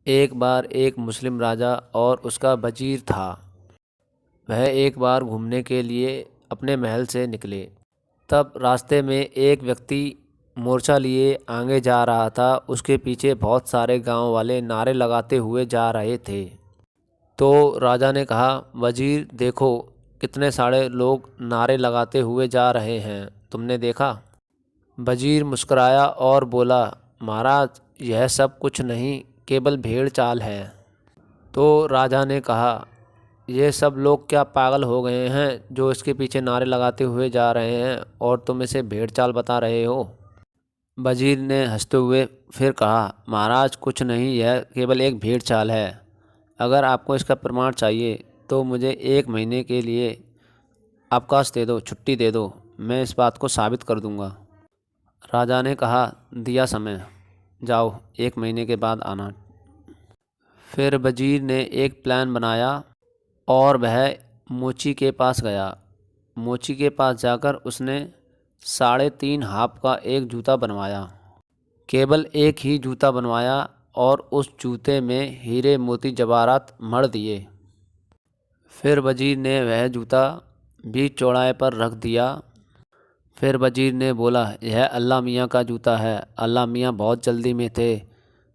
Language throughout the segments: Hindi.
एक बार एक मुस्लिम राजा और उसका वजीर था। वह एक बार घूमने के लिए अपने महल से निकले। तब रास्ते में एक व्यक्ति मोर्चा लिए आगे जा रहा था। उसके पीछे बहुत सारे गांव वाले नारे लगाते हुए जा रहे थे। तो राजा ने कहा, वजीर देखो, कितने सारे लोग नारे लगाते हुए जा रहे हैं, तुमने देखा? वजीर मुस्कुराया और बोला, महाराज, यह सब कुछ नहीं, केवल भेड़ चाल है। तो राजा ने कहा, ये सब लोग क्या पागल हो गए हैं जो इसके पीछे नारे लगाते हुए जा रहे हैं और तुम इसे भेड़ चाल बता रहे हो? वजीर ने हंसते हुए फिर कहा, महाराज कुछ नहीं, यह केवल एक भेड़ चाल है। अगर आपको इसका प्रमाण चाहिए तो मुझे 1 महीने के लिए अवकाश दे दो, छुट्टी दे दो, मैं इस बात को साबित कर दूंगा। राजा ने कहा, दिया समय, जाओ 1 महीने के बाद आना। फिर वजीर ने एक प्लान बनाया और वह मोची के पास गया। मोची के पास जाकर उसने 3.5 हाथ का एक जूता बनवाया। केवल एक ही जूता बनवाया और उस जूते में हीरे मोती जवाहरात मढ़ दिए। फिर वजीर ने वह जूता बीच चौराहे पर रख दिया। फिर वजीर ने बोला, यह अल्लाह मियाँ का जूता है। अल्लाह मियाँ बहुत जल्दी में थे।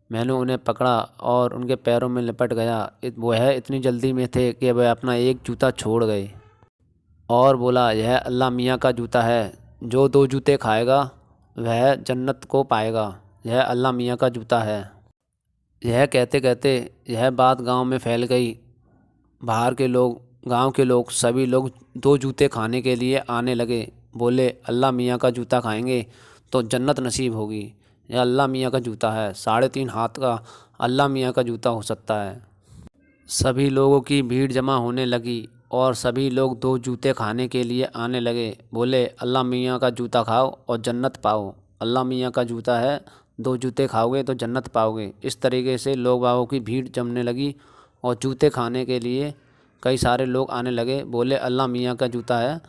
मैंने उन्हें पकड़ा और उनके पैरों में लिपट गया। वह इतनी जल्दी में थे कि वह अपना एक जूता छोड़ गए। और बोला, यह अल्लाह मियाँ का जूता है। जो 2 जूते खाएगा वह जन्नत को पाएगा। यह अल्लाह मियाँ का जूता है। यह कहते कहते यह बात गांव में फैल गई। बाहर के लोग, गांव के लोग, सभी लोग 2 जूते खाने के लिए आने लगे। बोले, अल्लाह मियाँ का जूता खाएंगे तो जन्नत नसीब होगी। यह अल्लाह मियाँ का जूता है, 3.5 हाथ का अल्लाह मियाँ का जूता हो सकता है। सभी लोगों की भीड़ जमा होने लगी और सभी लोग 2 जूते खाने के लिए आने लगे। बोले, अल्लाह मियाँ का जूता खाओ और जन्नत पाओ। अल्लाह मियाँ का जूता है, 2 जूते खाओगे तो जन्नत पाओगे। इस तरीके से लोग बागों की भीड़ जमने लगी और जूते खाने के लिए कई सारे लोग आने लगे। बोले, अल्लाह मियाँ का जूता है,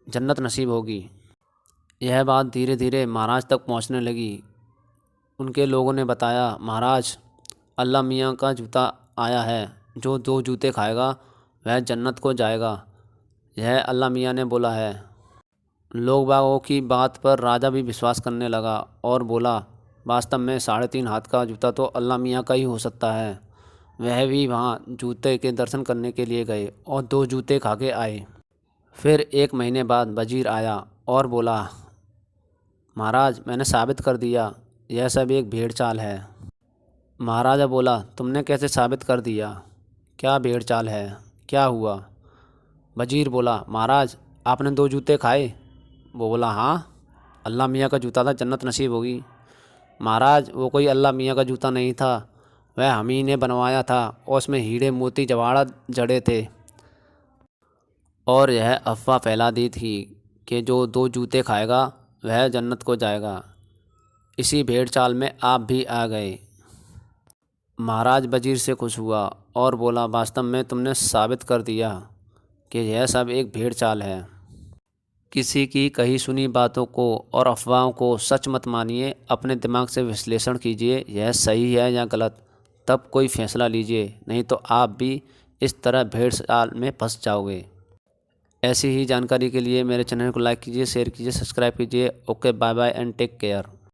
जन्नत नसीब होगी। यह बात धीरे धीरे महाराज तक पहुँचने लगी। उनके लोगों ने बताया, महाराज, अल्लाह मियाँ का जूता आया है। जो 2 जूते खाएगा वह जन्नत को जाएगा। यह अल्लाह मियाँ ने बोला है। लोग बागों की बात पर राजा भी विश्वास करने लगा और बोला, वास्तव में 3.5 हाथ का जूता तो अल्लाह मियाँ का ही हो सकता है। वह भी वहाँ जूते के दर्शन करने के लिए गए और 2 जूते खा के आए। फिर 1 महीने बाद वजीर आया और बोला, महाराज, मैंने साबित कर दिया, यह सब एक भेड़ चाल है। महाराजा बोला, तुमने कैसे साबित कर दिया? क्या भेड़ चाल है? क्या हुआ? वजीर बोला, महाराज, आपने 2 जूते खाए? वो बोला, हाँ, अल्लाह मियाँ का जूता था, जन्नत नसीब होगी। महाराज, वो कोई अल्लाह मियाँ का जूता नहीं था, वह हम ही ने बनवाया था और उसमें हीरे मोती जवाहरात जड़े थे। और यह अफवाह फैला दी थी कि जो 2 जूते खाएगा वह जन्नत को जाएगा। इसी भेड़ चाल में आप भी आ गए। महाराज वजीर से खुश हुआ और बोला, वास्तव में तुमने साबित कर दिया कि यह सब एक भेड़ चाल है। किसी की कही सुनी बातों को और अफवाहों को सच मत मानिए। अपने दिमाग से विश्लेषण कीजिए, यह सही है या गलत, तब कोई फैसला लीजिए, नहीं तो आप भी इस तरह भेड़ चाल में फंस जाओगे। ऐसी ही जानकारी के लिए मेरे चैनल को लाइक कीजिए, शेयर कीजिए, सब्सक्राइब कीजिए। Okay, bye bye and take care.